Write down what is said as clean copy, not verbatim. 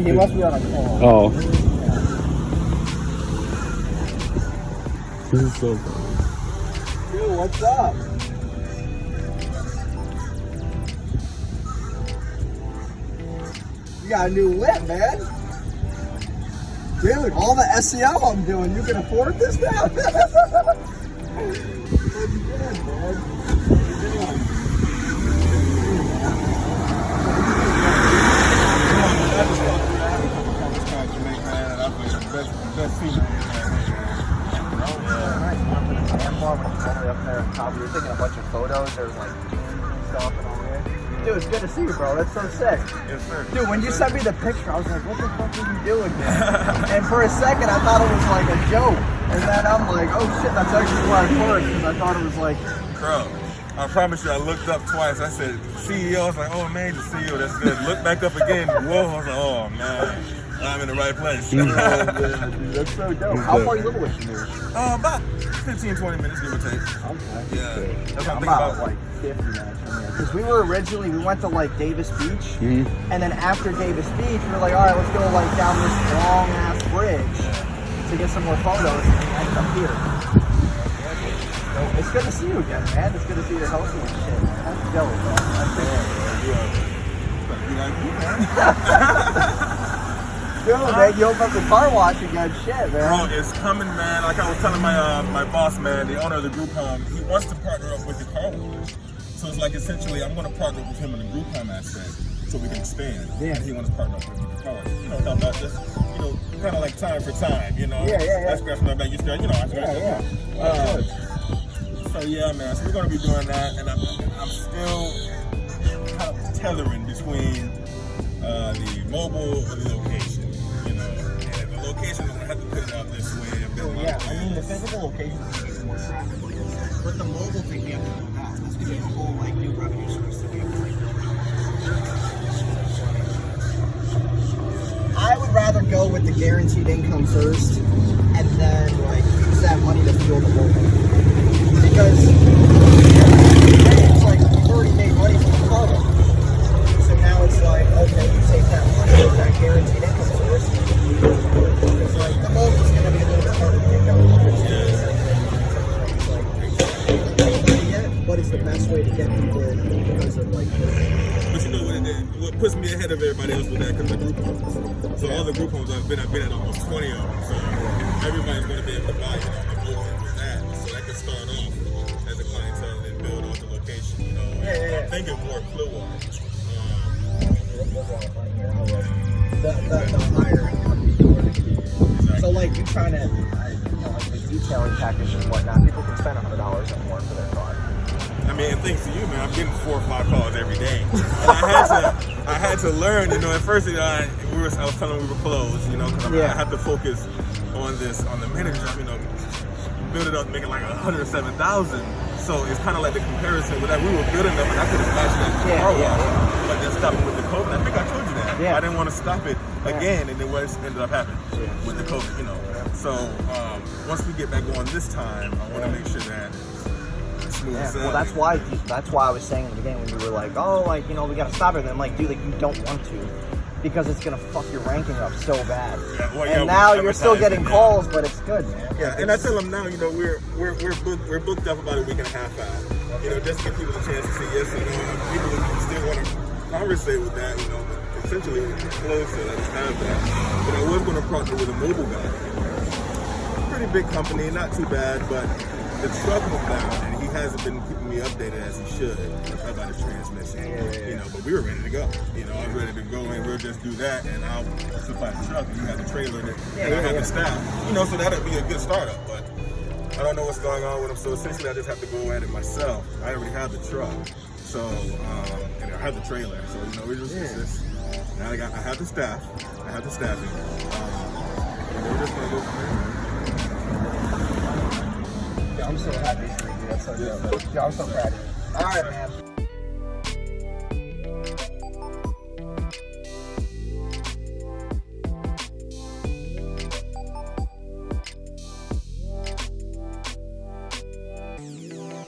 He must be on a call. Oh. Yeah. This is so funny. Dude, what's up? You got a new whip, man. Dude, all the SEO I'm doing, you can afford this now? You're taking a bunch of photos or like stuff and all that. Dude, it's good to see you, bro. That's so sick. Yes, sir. Dude, when you sent me the picture, I was like, what the fuck are you doing, man? And for a second, I thought it was like a joke. And then I'm like, oh shit, that's actually why I first, because I thought it was like... Bro, I promise you, I looked up twice. I said, CEO. I was like, oh, man, the CEO, that's good. Look back up again. Whoa, I was like, oh, man. I'm in the right place. Oh, man, dude, that's so dope. How far you living with you? About 15, 20 minutes, give or take. Okay. Yeah. That's what I'm I'm about thinking like 50 minutes from here. Because we went to like Davis Beach, and then after Davis Beach, we were like, all right, let's go like down this long ass bridge to get some more photos, and we ended up here. So it's good to see you again, man. It's good to see you healthy and shit, man. That's dope, man. That's Dude, man, you open up the car wash again, shit, man. Bro, it's coming, man. Like I was telling my boss, man, the owner of the group home, he wants to partner up with the car wash. So it's like essentially, I'm going to partner with him in the group home aspect so we can expand. Yeah. And he wants to partner up with the car wash. You know, help out just, kind of like time for time, Yeah. I scratch my back, you scratch, I scratch So yeah, man, so we're going to be doing that. And I'm still kind of tethering between the mobile and the location. And the location, I'm gonna have to put it out this way. Yeah, I mean, the physical location is more traffic, but the mobile thing we have to build out. That's gonna be a whole like new revenue source that we have to like build out. I would rather go with the guaranteed income first, and then like use that money to fuel the mobile. Because it's like we've already made money from the car. So now it's like, okay, you take that money with that guaranteed income source. It's like the mobile's gonna be a little bit harder to get going. What is the best way to get people in because of like But you know what puts me ahead of everybody else with that, because the group homes. So all the group homes I've been at almost 20 of them. So everybody's gonna be able to buy, the mobile with that. So that can start off as a clientele and then build off the location, I'm thinking more Clearwater. the hiring company. So like you trying to, like the detailing package and whatnot, people can spend $100 or more for their car. I mean, and thanks to you, man, I'm getting 4 or 5 calls every day. And I had to learn, at first, I was telling them we were closed, because I had to focus on the manager job, build it up, making like 107,000. So it's kind of like the comparison with that. We were building up, and I could have matched that car wash, but then stopping with the COVID. I think I told you that. I didn't want to stop it again, and then what ended up happening with the COVID, So once we get back going this time, I want to make sure that it's smooth sailing. Well, that's why I was saying in the beginning when you were like, oh, like, we got to stop it. And I'm like, dude, like, you don't want to. Because it's gonna fuck your ranking up so bad. And now you're still getting calls, but it's good, man. Yeah, and I tell them now, we're booked up about a week and a half out. Just to give people a chance to say yes or no. People still want to conversate with that, but essentially closer. I just have that. But I was going to partner with a mobile guy. Pretty big company, not too bad, but the truck was down, and he hasn't been keeping me updated as he should about his transmission. But we were ready to go. I was ready to go, and we'll just do that, and I'll supply the truck, and you have the trailer, and I have the staff. So that'll be a good startup, but I don't know what's going on with them, so essentially I just have to go at it myself. I already have the truck, so, and I have the trailer, so, we're just, now I have the staff, I have the staffing, and we're just going to go from there. I'm so happy for you. That's so good. I'm so proud of you. All right, man.